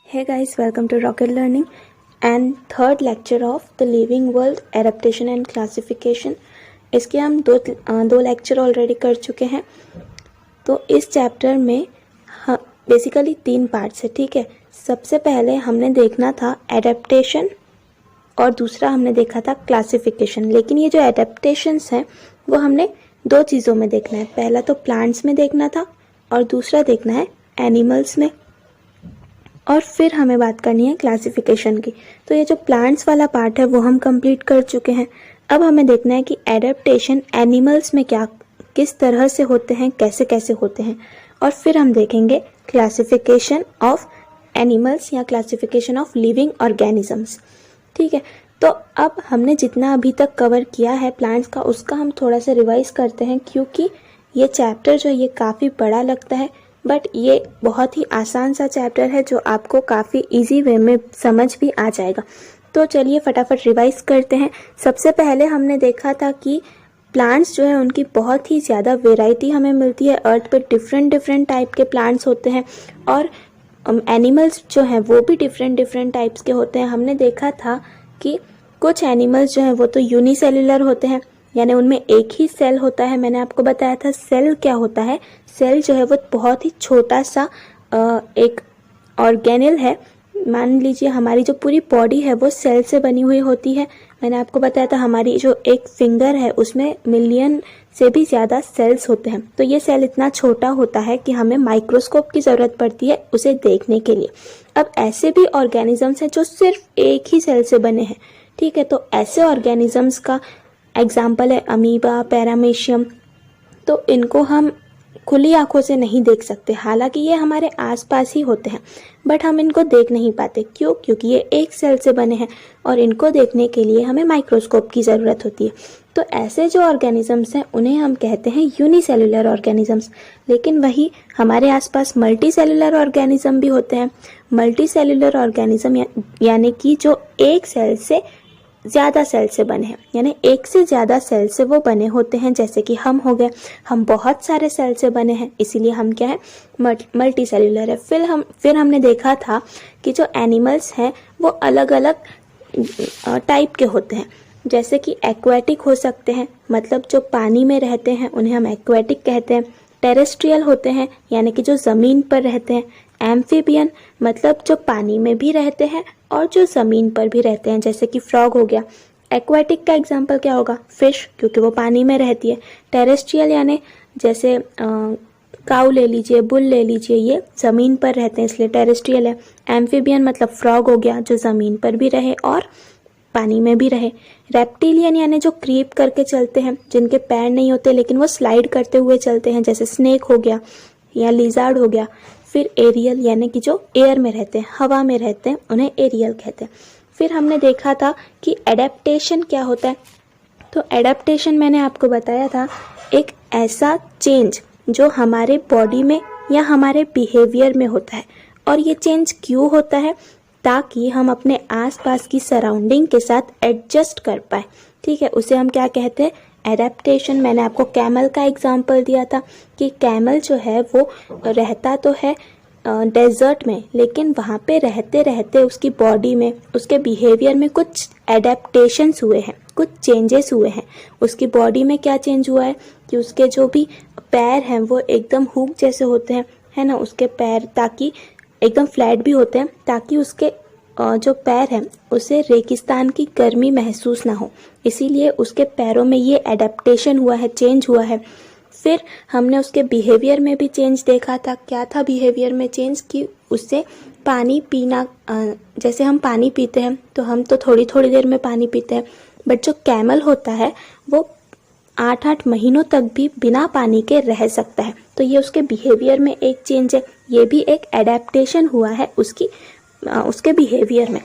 Hey guys, welcome to Rocket Learning and third lecture of the Living World Adaptation and Classification। इसके हम दो lecture already कर चुके हैं। तो इस चैप्टर में बेसिकली 3 पार्ट्स है, ठीक है। सबसे पहले हमने देखना था एडेप्टेशन और दूसरा हमने देखा था क्लासिफिकेशन। लेकिन ये जो एडेप्टेशंस हैं वो हमने 2 चीज़ों में देखना है। पहला तो प्लांट्स में देखना था और दूसरा देखना है एनिमल्स में, और फिर हमें बात करनी है क्लासिफिकेशन की। तो ये जो प्लांट्स वाला पार्ट है वो हम कंप्लीट कर चुके हैं। अब हमें देखना है कि एडेप्टेशन एनिमल्स में किस तरह से होते हैं, कैसे कैसे होते हैं, और फिर हम देखेंगे क्लासिफिकेशन ऑफ एनिमल्स या क्लासिफिकेशन ऑफ लिविंग ऑर्गेनिजम्स, ठीक है। तो अब हमने जितना अभी तक कवर किया है प्लांट्स का, उसका हम थोड़ा सा रिवाइज करते हैं, क्योंकि ये चैप्टर जो ये काफ़ी बड़ा लगता है, बट ये बहुत ही आसान सा चैप्टर है जो आपको काफ़ी इजी वे में समझ भी आ जाएगा। तो चलिए फटाफट रिवाइज करते हैं। सबसे पहले हमने देखा था कि प्लांट्स जो है उनकी बहुत ही ज़्यादा वैरायटी हमें मिलती है। अर्थ पे डिफरेंट टाइप के प्लांट्स होते हैं और एनिमल्स जो हैं वो भी डिफरेंट टाइप्स के होते हैं। हमने देखा था कि कुछ एनिमल्स जो हैं वो तो यूनिसेल्युलर होते हैं, यानी उनमें एक ही सेल होता है। मैंने आपको बताया था सेल क्या होता है। सेल जो है वो बहुत ही छोटा सा एक ऑर्गेनेल है। मान लीजिए हमारी जो पूरी बॉडी है वो सेल से बनी हुई होती है। मैंने आपको बताया था हमारी जो एक फिंगर है उसमें मिलियन से भी ज़्यादा सेल्स होते हैं। तो ये सेल इतना छोटा होता है कि हमें माइक्रोस्कोप की ज़रूरत पड़ती है उसे देखने के लिए। अब ऐसे भी ऑर्गेनिजम्स हैं जो सिर्फ एक ही सेल से बने हैं, ठीक है। तो ऐसे ऑर्गेनिजम्स का एग्जाम्पल है अमीबा, पैरामीशियम। तो इनको हम खुली आंखों से नहीं देख सकते, हालांकि ये हमारे आसपास ही होते हैं, बट हम इनको देख नहीं पाते। क्यों? क्योंकि ये एक सेल से बने हैं और इनको देखने के लिए हमें माइक्रोस्कोप की ज़रूरत होती है। तो ऐसे जो ऑर्गेनिजम्स हैं उन्हें हम कहते हैं यूनिसेल्युलर ऑर्गेनिजम्स। लेकिन वही हमारे आसपास मल्टी सेल्युलर ऑर्गेनिज्म भी होते हैं। मल्टी सेल्युलर ऑर्गेनिज्म यानी कि जो एक सेल से ज़्यादा सेल से बने हैं, यानी एक से ज़्यादा सेल से वो बने होते हैं। जैसे कि हम हो गए, हम बहुत सारे सेल से बने हैं, इसीलिए हम क्या है, मल्टी सेल्युलर है। फिर हमने देखा था कि जो एनिमल्स हैं वो अलग अलग टाइप के होते हैं। जैसे कि एक्वेटिक हो सकते हैं, मतलब जो पानी में रहते हैं उन्हें हम एक्वेटिक कहते हैं। टेरेस्ट्रियल होते हैं, यानी कि जो ज़मीन पर रहते हैं। एम्फीबियन मतलब जो पानी में भी रहते हैं और जो ज़मीन पर भी रहते हैं, जैसे कि फ्रॉग हो गया। एक्वेटिक का एग्जाम्पल क्या होगा? फिश, क्योंकि वो पानी में रहती है। टेरेस्ट्रियल यानी जैसे काऊ ले लीजिए, बुल ले लीजिए, ये ज़मीन पर रहते हैं इसलिए टेरेस्ट्रियल है। एम्फीबियन मतलब फ्रॉग हो गया, जो ज़मीन पर भी रहे और पानी में भी रहे। रेप्टिलियन यानी जो क्रीप करके चलते हैं, जिनके पैर नहीं होते लेकिन वो स्लाइड करते हुए चलते हैं, जैसे स्नेक हो गया या लिजार्ड हो गया। फिर एरियल यानी कि जो एयर में रहते हैं, हवा में रहते हैं, उन्हें एरियल कहते हैं। फिर हमने देखा था कि एडेप्टेशन क्या होता है। तो एडेप्टेशन मैंने आपको बताया था एक ऐसा चेंज जो हमारे बॉडी में या हमारे बिहेवियर में होता है। और ये चेंज क्यों होता है? ताकि हम अपने आसपास की सराउंडिंग के साथ एडजस्ट कर पाए, ठीक है। उसे हम क्या कहते हैं? एडेप्टेशन। मैंने आपको कैमल का एग्जाम्पल दिया था कि कैमल जो है वो रहता तो है डेजर्ट में, लेकिन वहाँ पे रहते रहते उसकी बॉडी में, उसके बिहेवियर में कुछ एडेप्टेशंस हुए हैं, कुछ चेंजेस हुए हैं। उसकी बॉडी में क्या चेंज हुआ है कि उसके जो भी पैर हैं वो एकदम हुक जैसे होते हैं, है ना। उसके पैर ताकि एकदम फ्लैट भी होते हैं, ताकि उसके जो पैर हैं उसे रेगिस्तान की गर्मी महसूस ना हो, इसीलिए उसके पैरों में ये एडेप्टेशन हुआ है, चेंज हुआ है। फिर हमने उसके बिहेवियर में भी चेंज देखा था। क्या था बिहेवियर में चेंज? कि उससे पानी पीना, जैसे हम पानी पीते हैं तो हम तो थोड़ी थोड़ी देर में पानी पीते हैं, बट जो कैमल होता है वो 8-8 महीनों तक भी बिना पानी के रह सकता है। तो ये उसके बिहेवियर में एक चेंज है, ये भी एक एडेप्टेशन हुआ है उसके बिहेवियर में।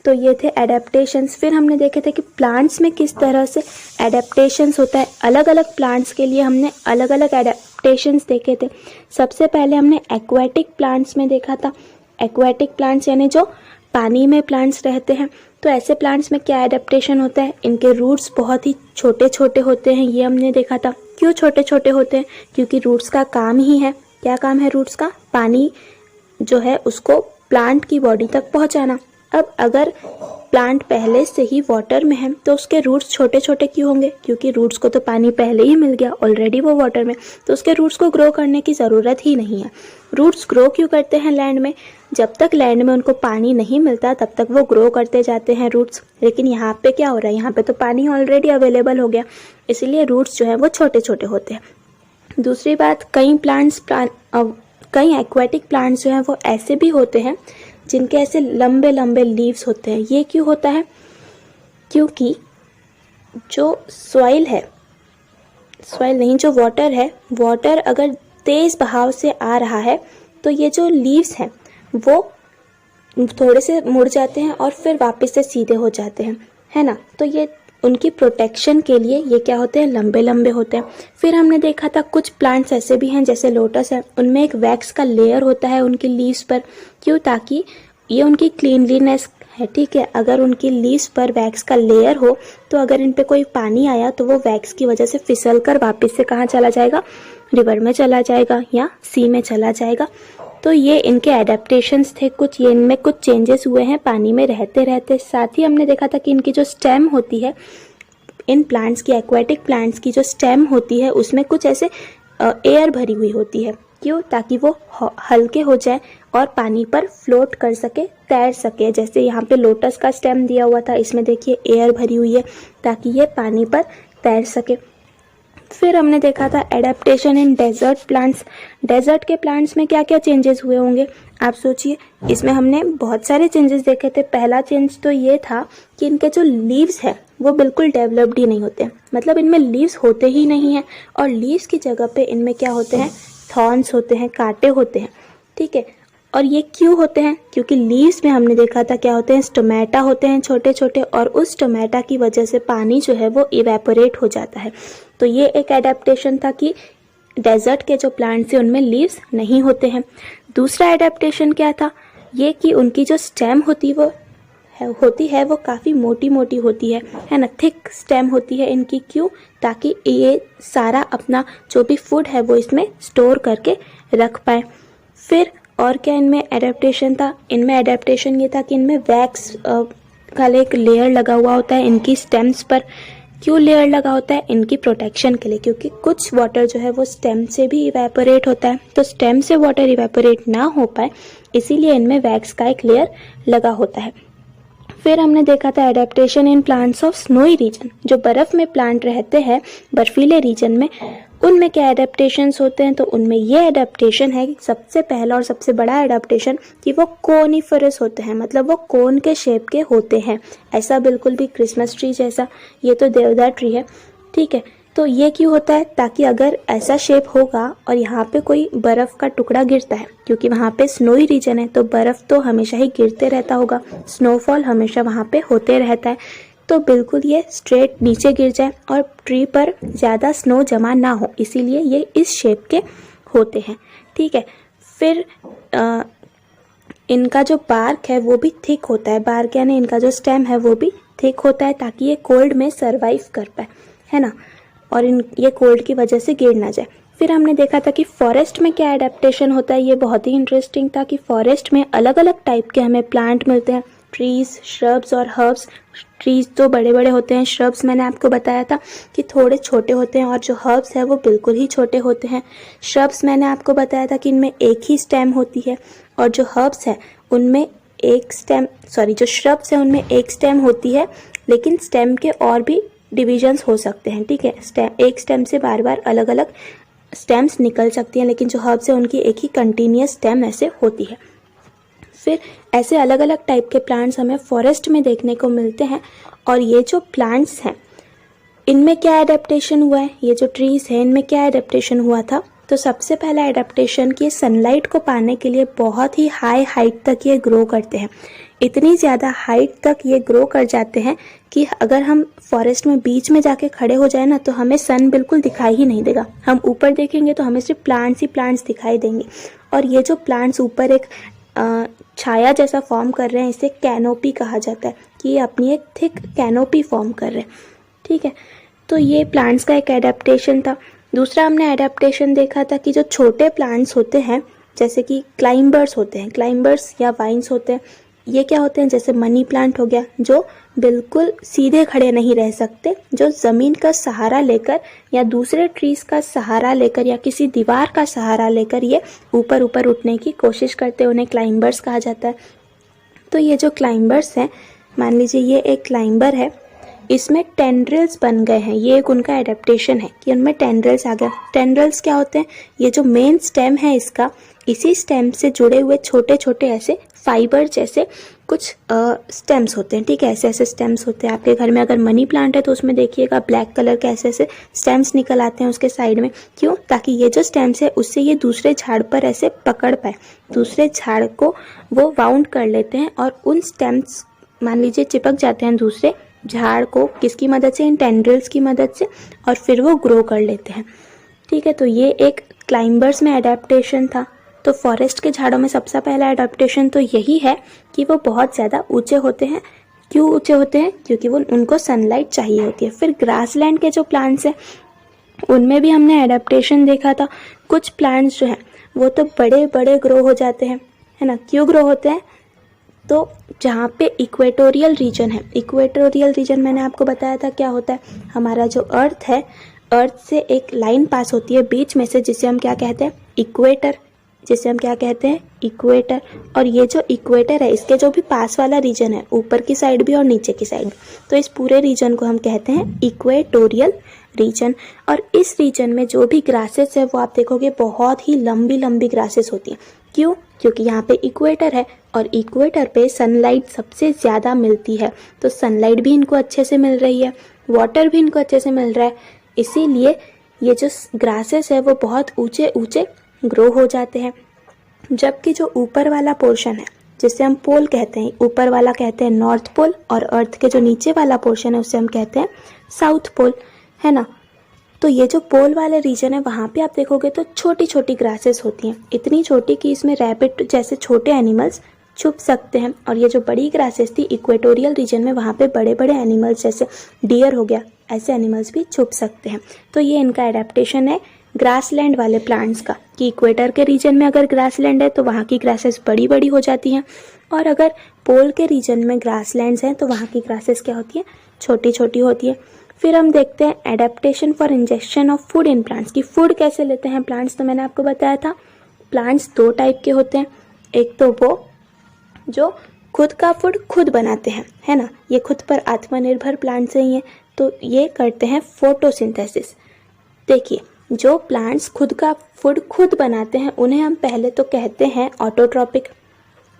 तो ये थे एडेप्टेशंस। फिर हमने देखे थे कि प्लांट्स में किस तरह से एडेप्टेशंस होता है। अलग अलग प्लांट्स के लिए हमने अलग अलग एडेप्टेशंस देखे थे। सबसे पहले हमने एक्वेटिक प्लांट्स में देखा था। एक्वेटिक प्लांट्स यानी जो पानी में प्लांट्स रहते हैं। तो ऐसे प्लांट्स में क्या एडेप्टेशन होता है? इनके रूट्स बहुत ही छोटे छोटे होते हैं, ये हमने देखा था। क्यों छोटे छोटे होते हैं? क्योंकि रूट्स का काम ही है, क्या काम है रूट्स का? पानी जो है उसको प्लांट की बॉडी तक पहुंचाना। अब अगर प्लांट पहले से ही वाटर में है तो उसके रूट्स छोटे छोटे क्यों होंगे? क्योंकि रूट्स को तो पानी पहले ही मिल गया, ऑलरेडी वो वाटर में, तो उसके रूट्स को ग्रो करने की ज़रूरत ही नहीं है। रूट्स ग्रो क्यों करते हैं लैंड में? जब तक लैंड में उनको पानी नहीं मिलता तब तक वो ग्रो करते जाते हैं रूट्स। लेकिन यहाँ पे क्या हो रहा है, यहाँ पे तो पानी ऑलरेडी अवेलेबल हो गया, इसलिए रूट्स जो है वो छोटे छोटे होते हैं। दूसरी बात, कई एक्वेटिक प्लांट्स जो हैं वो ऐसे भी होते हैं जिनके ऐसे लंबे लंबे लीव्स होते हैं। ये क्यों होता है? क्योंकि जो जो वाटर है, वाटर अगर तेज बहाव से आ रहा है तो ये जो लीव्स हैं वो थोड़े से मुड़ जाते हैं और फिर वापस से सीधे हो जाते हैं, है ना। तो ये उनकी प्रोटेक्शन के लिए ये क्या होते हैं, लंबे लंबे होते हैं। फिर हमने देखा था कुछ प्लांट्स ऐसे भी हैं जैसे लोटस है, उनमें एक वैक्स का लेयर होता है उनकी लीव्स पर। क्यों? ताकि ये उनकी क्लीनलीनेस है, ठीक है। अगर उनकी लीव्स पर वैक्स का लेयर हो तो अगर इन पे कोई पानी आया तो वो वैक्स की वजह से फिसल कर वापस से कहाँ चला जाएगा, रिवर में चला जाएगा या सी में चला जाएगा। तो ये इनके एडेप्टेशंस थे कुछ, ये इनमें कुछ चेंजेस हुए हैं पानी में रहते रहते। साथ ही हमने देखा था कि इनकी जो स्टेम होती है, इन प्लांट्स की, एक्वेटिक प्लांट्स की जो स्टेम होती है उसमें कुछ ऐसे एयर भरी हुई होती है। क्यों? ताकि वो हल्के हो जाए और पानी पर फ्लोट कर सके, तैर सके। जैसे यहाँ पे लोटस का स्टेम दिया हुआ था, इसमें देखिए एयर भरी हुई है ताकि ये पानी पर तैर सके। फिर हमने देखा था adaptation in desert plants. Desert के प्लांट्स में क्या क्या चेंजेस हुए होंगे आप सोचिए। इसमें हमने बहुत सारे चेंजेस देखे थे। पहला चेंज तो ये था कि इनके जो लीव्स है वो बिल्कुल डेवलप्ड ही नहीं होते, मतलब इनमें लीव्स होते ही नहीं हैं, और लीव्स की जगह पे इनमें क्या होते हैं, थॉर्न्स होते हैं, कांटे होते हैं, ठीक है। और ये क्यों होते हैं? क्योंकि लीव्स में हमने देखा था क्या होते हैं, स्टोमेटा होते हैं छोटे छोटे, और उस स्टोमेटा की वजह से पानी जो है वो इवेपोरेट हो जाता है। तो ये एक एडेप्टेशन था कि डेजर्ट के जो प्लांट्स हैं उनमें लीव्स नहीं होते हैं। दूसरा एडेप्टेशन क्या था, ये कि उनकी जो स्टेम होती है वो काफ़ी मोटी मोटी होती है ना, थिक स्टेम होती है इनकी। क्यों? ताकि ये सारा अपना जो भी फूड है वो इसमें स्टोर करके रख पाए। फिर और क्या इनमें एडेप्टेशन था? इनमें एडेप्टेशन ये था कि इनमें वैक्स का एक लेयर लगा हुआ होता है इनकी स्टेम्स पर। क्यों लेयर लगा होता है? इनकी प्रोटेक्शन के लिए, क्योंकि कुछ वाटर जो है वो स्टेम से भी इवेपोरेट होता है, तो स्टेम से वाटर इवेपोरेट ना हो पाए इसीलिए इनमें वैक्स का एक लेयर लगा होता है। फिर हमने देखा था adaptation in plants of snowy region. जो बर्फ में प्लांट रहते हैं बर्फीले रीजन में, उनमें क्या एडेप्टेशंस होते हैं? तो उनमें ये एडेप्टेशन है, सबसे पहला और सबसे बड़ा एडेप्टेशन, कि वो कोनिफरस होते हैं, मतलब वो कोन के शेप के होते हैं। ऐसा बिल्कुल भी क्रिसमस ट्री जैसा, ये तो देवदार ट्री है, ठीक है। तो ये क्यों होता है? ताकि अगर ऐसा शेप होगा और यहाँ पे कोई बर्फ का टुकड़ा गिरता है, क्योंकि वहाँ पे स्नोई रीजन है तो बर्फ तो हमेशा ही गिरते रहता होगा, स्नोफॉल हमेशा वहाँ पे होते रहता है, तो बिल्कुल ये स्ट्रेट नीचे गिर जाए और ट्री पर ज़्यादा स्नो जमा ना हो, इसीलिए ये इस शेप के होते हैं, ठीक है। फिर इनका जो बार्क है वो भी थिक होता है, बार्क यानी इनका जो स्टेम है वो भी थिक होता है ताकि ये कोल्ड में सरवाइव कर पाए, है ना, और ये कोल्ड की वजह से गिर ना जाए। फिर हमने देखा था कि फॉरेस्ट में क्या एडेप्टेशन होता है, ये बहुत ही इंटरेस्टिंग था कि फॉरेस्ट में अलग अलग टाइप के हमें प्लांट मिलते हैं, ट्रीज, श्रब्स और हर्ब्स। ट्रीज तो बड़े बड़े होते हैं, श्रब्स मैंने आपको बताया था कि थोड़े छोटे होते हैं, और जो हर्ब्स है वो बिल्कुल ही छोटे होते हैं। श्रब्स मैंने आपको बताया था कि इनमें एक ही स्टेम होती है, और जो हर्ब्स है उनमें जो श्रब्स है उनमें एक स्टेम होती है, लेकिन स्टेम के और भी डिविजन्स हो सकते हैं, ठीक है। एक स्टेम से बार बार अलग अलग स्टेम्स निकल सकती हैं, लेकिन जो हर्ब्स है उनकी एक ही कंटिन्यूअस स्टेम ऐसे होती है। फिर ऐसे अलग अलग टाइप के प्लांट्स हमें फॉरेस्ट में देखने को मिलते हैं, और ये जो प्लांट्स हैं इनमें क्या एडेप्टेशन हुआ है, ये जो ट्रीज है इनमें क्या एडेप्टेशन हुआ था? तो सबसे पहला एडेप्टेशन कि सनलाइट को पाने के लिए बहुत ही हाई हाइट तक ये ग्रो करते हैं। इतनी ज़्यादा हाइट तक ये ग्रो कर जाते हैं कि अगर हम फॉरेस्ट में बीच में जाके खड़े हो जाए ना तो हमें सन बिल्कुल दिखाई ही नहीं देगा। हम ऊपर देखेंगे तो हमें सिर्फ प्लांट्स ही प्लांट्स दिखाई देंगे, और ये जो प्लांट्स ऊपर एक छाया जैसा फॉर्म कर रहे हैं इसे कैनोपी कहा जाता है, कि ये अपनी एक थिक कैनोपी फॉर्म कर रहे हैं, ठीक है। तो ये प्लांट्स का एक एडेप्टेशन था। दूसरा हमने एडेप्टेशन देखा था कि जो छोटे प्लांट्स होते हैं जैसे कि क्लाइंबर्स होते हैं, क्लाइंबर्स या वाइन्स होते हैं। ये क्या होते हैं, जैसे मनी प्लांट हो गया, जो बिल्कुल सीधे खड़े नहीं रह सकते, जो ज़मीन का सहारा लेकर या दूसरे ट्रीज का सहारा लेकर या किसी दीवार का सहारा लेकर ये ऊपर ऊपर उठने की कोशिश करते हैं, उन्हें क्लाइंबर्स कहा जाता है। तो ये जो क्लाइंबर्स हैं, मान लीजिए ये एक क्लाइंबर है, इसमें टेंड्रिल्स बन गए हैं, ये एक उनका एडेप्टेशन है कि उनमें टेंड्रिल्स आ गए। टेंड्रिल्स क्या होते हैं, ये जो मेन स्टेम है इसका, इसी स्टेम से जुड़े हुए छोटे छोटे ऐसे फाइबर जैसे कुछ स्टेम्स होते हैं, ठीक है, ऐसे ऐसे स्टेम्स होते हैं। आपके घर में अगर मनी प्लांट है तो उसमें देखिएगा ब्लैक कलर के ऐसे ऐसे स्टेम्स निकल आते हैं उसके साइड में। क्यों? ताकि ये जो स्टेम्स है उससे ये दूसरे झाड़ पर ऐसे पकड़ पाए, दूसरे झाड़ को वो बाउंड कर लेते हैं और उन स्टेम्स मान लीजिए चिपक जाते हैं दूसरे झाड़ को, किसकी मदद से, इन टेंड्रिल्स की मदद से, और फिर वो ग्रो कर लेते हैं, ठीक है। तो ये एक क्लाइंबर्स में एडेप्टेशन था। तो फॉरेस्ट के झाड़ों में सबसे पहला एडेप्टेशन तो यही है कि वो बहुत ज़्यादा ऊंचे होते हैं। क्यों ऊंचे होते हैं? क्योंकि वो उनको सनलाइट चाहिए होती है। फिर ग्रासलैंड के जो प्लांट्स हैं उनमें भी हमने एडेप्टेशन देखा था। कुछ प्लांट्स जो हैं वो तो बड़े बड़े ग्रो हो जाते हैं, है ना। क्यों ग्रो होते हैं? तो जहाँ पे इक्वेटोरियल रीजन है, इक्वेटोरियल रीजन मैंने आपको बताया था क्या होता है, हमारा जो अर्थ है, अर्थ से एक लाइन पास होती है बीच में से, जिसे हम क्या कहते हैं, इक्वेटर, जिसे हम क्या कहते हैं, इक्वेटर। और ये जो इक्वेटर है इसके जो भी पास वाला रीजन है, ऊपर की साइड भी और नीचे की साइड, तो इस पूरे रीजन को हम कहते हैं इक्वेटोरियल रीजन। और इस रीजन में जो भी ग्रासेस है वो आप देखोगे बहुत ही लंबी लंबी ग्रासेस होती हैं। क्यों? क्योंकि यहाँ पे इक्वेटर है और इक्वेटर पे सनलाइट सबसे ज़्यादा मिलती है, तो सनलाइट भी इनको अच्छे से मिल रही है, वाटर भी इनको अच्छे से मिल रहा है, इसीलिए ये जो ग्रासेस है वो बहुत ऊंचे ऊंचे ग्रो हो जाते हैं। जबकि जो ऊपर वाला पोर्शन है जिसे हम पोल कहते हैं, ऊपर वाला कहते हैं नॉर्थ पोल, और अर्थ के जो नीचे वाला पोर्शन है उसे हम कहते हैं साउथ पोल, है ना। तो ये जो पोल वाले रीजन है वहाँ पे आप देखोगे तो छोटी छोटी ग्रासेस होती हैं, इतनी छोटी कि इसमें रैबिट जैसे छोटे एनिमल्स छुप सकते हैं। और ये जो बड़ी ग्रासेस थी इक्वेटोरियल रीजन में, वहाँ पे बड़े बड़े एनिमल्स जैसे डियर हो गया, ऐसे एनिमल्स भी छुप सकते हैं। तो ये इनका एडेप्टेशन है ग्रासलैंड वाले प्लांट्स का, कि इक्वेटर के रीजन में अगर ग्रासलैंड है तो वहाँ की ग्रासेस बड़ी बड़ी हो जाती हैं, और अगर पोल के रीजन में ग्रासलैंड्स हैं तो वहाँ की ग्रासेस क्या होती हैं, छोटी छोटी होती है। फिर हम देखते हैं adaptation for injection of food in plants, की फूड कैसे लेते हैं प्लांट्स। तो मैंने आपको बताया था प्लांट्स दो टाइप के होते हैं, एक तो वो जो खुद का फूड खुद बनाते हैं, है ना, ये खुद पर आत्मनिर्भर प्लांट्स ही हैं, तो ये करते हैं फोटोसिंथेसिस। देखिए, जो प्लांट्स खुद का फूड खुद बनाते हैं उन्हें हम पहले तो कहते हैं ऑटोट्रॉपिक।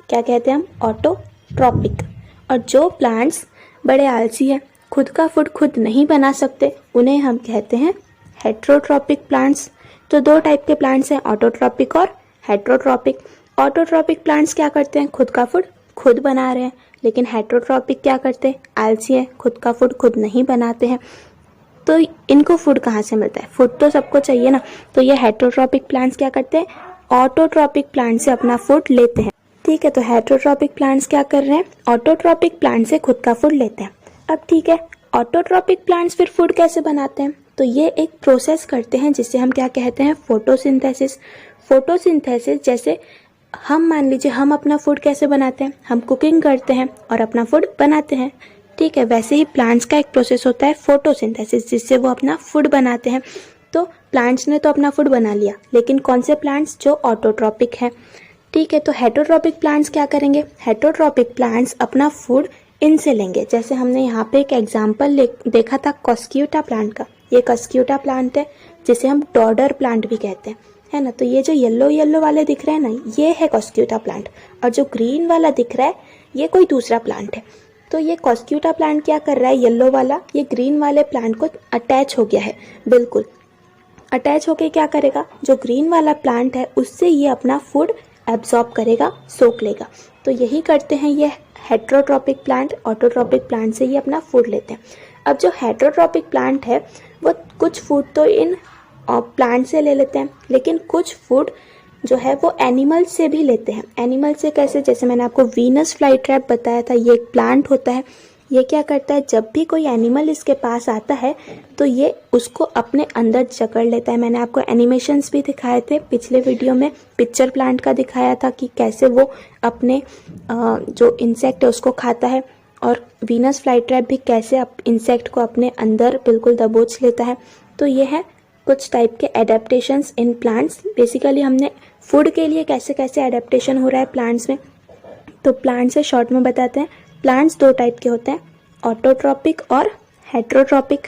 क्या कहते हैं हम? ऑटोट्रॉपिक। और जो प्लांट्स बड़े आलसी हैं, खुद का फूड खुद नहीं बना सकते, उन्हें हम कहते हैं हेट्रोट्रॉपिक प्लांट्स। तो दो टाइप के प्लांट्स हैं, ऑटोट्रॉपिक और हेट्रोट्रॉपिक। ऑटोट्रॉपिक प्लांट्स क्या करते हैं, खुद का फूड खुद बना रहे हैं, लेकिन हेट्रोट्रॉपिक क्या करते हैं, आलसी है, खुद का फूड खुद नहीं बनाते हैं। तो इनको फूड कहाँ से मिलता है? फूड तो सबको चाहिए ना। तो ये हेट्रोट्रॉपिक प्लांट्स क्या करते हैं, ऑटोट्रॉपिक प्लांट से अपना फूड लेते हैं, ठीक है। तो हेट्रोट्रॉपिक प्लांट्स क्या कर रहे हैं, ऑटोट्रॉपिक प्लांट से खुद का फूड लेते हैं। अब ठीक है, ऑटोट्रॉपिक प्लांट्स फिर फूड कैसे बनाते हैं? तो ये एक प्रोसेस करते हैं जिसे हम क्या कहते हैं, फोटोसिंथेसिस। फोटोसिंथेसिस जैसे हम मान लीजिए हम अपना फूड कैसे बनाते हैं, हम कुकिंग करते हैं और अपना फूड बनाते हैं, ठीक है। वैसे ही प्लांट्स का एक प्रोसेस होता है फोटोसिंथेसिस, जिससे वो अपना फूड बनाते हैं। तो प्लांट्स ने तो अपना फूड बना लिया, लेकिन कौन से प्लांट्स? जो ऑटोट्रॉपिक हैं, ठीक है। तो हेट्रोट्रॉपिक प्लांट्स क्या करेंगे, हेट्रोट्रॉपिक प्लांट्स अपना फूड इनसे लेंगे। जैसे हमने यहाँ पे एक एग्जाम्पल देखा था कॉस्क्यूटा प्लांट का, ये कॉस्क्यूटा प्लांट है जिसे हम डॉडर प्लांट भी कहते हैं, है ना। तो ये जो येलो येलो वाले दिख रहे हैं ना, ये है कॉस्क्यूटा प्लांट, और जो ग्रीन वाला दिख रहा है ये कोई दूसरा प्लांट है। तो ये कॉस्क्यूटा प्लांट क्या कर रहा है, येलो वाला, ये ग्रीन वाले प्लांट को अटैच हो गया है, बिल्कुल अटैच होके क्या करेगा, जो ग्रीन वाला प्लांट है उससे ये अपना फूड एब्जॉर्ब करेगा, सोख लेगा। तो यही करते हैं ये हेट्रोट्रॉपिक प्लांट, ऑटोट्रॉपिक प्लांट से ये अपना फूड लेते हैं। अब जो हेट्रोट्रॉपिक प्लांट है वो कुछ फूड तो इन प्लांट से ले लेते हैं, लेकिन कुछ फूड जो है वो एनिमल से भी लेते हैं। एनिमल से कैसे? जैसे मैंने आपको वीनस फ्लाई ट्रैप बताया था, ये एक प्लांट होता है, ये क्या करता है, जब भी कोई एनिमल इसके पास आता है तो ये उसको अपने अंदर जकड़ लेता है। मैंने आपको एनिमेशंस भी दिखाए थे पिछले वीडियो में, पिक्चर प्लांट का दिखाया था कि कैसे वो अपने जो इंसेक्ट है उसको खाता है, और वीनस फ्लाई ट्रैप भी कैसे इंसेक्ट को अपने अंदर बिल्कुल दबोच लेता है। तो ये है कुछ टाइप के एडेप्टेशंस इन प्लांट्स। बेसिकली हमने फूड के लिए कैसे कैसे एडेप्टेशन हो रहा है प्लांट्स में, तो प्लांट्स से शॉर्ट में बताते हैं। प्लांट्स दो टाइप के होते हैं, ऑटोट्रॉपिक और हेट्रोट्रॉपिक।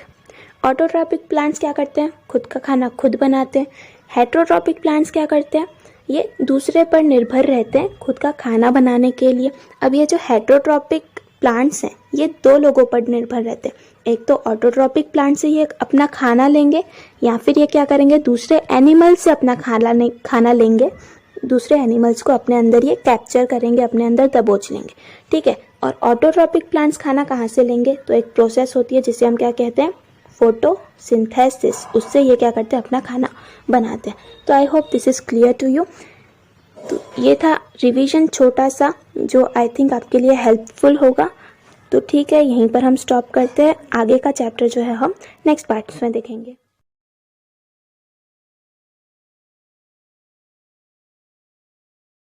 ऑटोट्रॉपिक प्लांट्स क्या करते हैं, खुद का खाना खुद बनाते हैं। हेट्रोट्रॉपिक प्लांट्स क्या करते हैं, ये दूसरे पर निर्भर रहते हैं खुद का खाना बनाने के लिए। अब ये जो हेट्रोट्रॉपिक प्लांट्स हैं ये दो लोगों पर निर्भर रहते हैं। एक तो ऑटोट्रॉपिक प्लांट से ये अपना खाना लेंगे, या फिर ये क्या करेंगे, दूसरे एनिमल से अपना खाना लेंगे, दूसरे एनिमल्स को अपने अंदर ये कैप्चर करेंगे, अपने अंदर दबोच लेंगे, ठीक है। और ऑटोट्रॉपिक प्लांट्स खाना कहाँ से लेंगे, तो एक प्रोसेस होती है जिसे हम क्या कहते हैं, फोटोसिंथेसिस। उससे ये क्या करते हैं, अपना खाना बनाते हैं। तो I hope this is clear to you. तो ये था रिवीजन छोटा सा, जो आई थिंक आपके लिए हेल्पफुल होगा। तो ठीक है, यहीं पर हम स्टॉप करते हैं। आगे का चैप्टर जो है हम नेक्स्ट पार्ट्स में देखेंगे।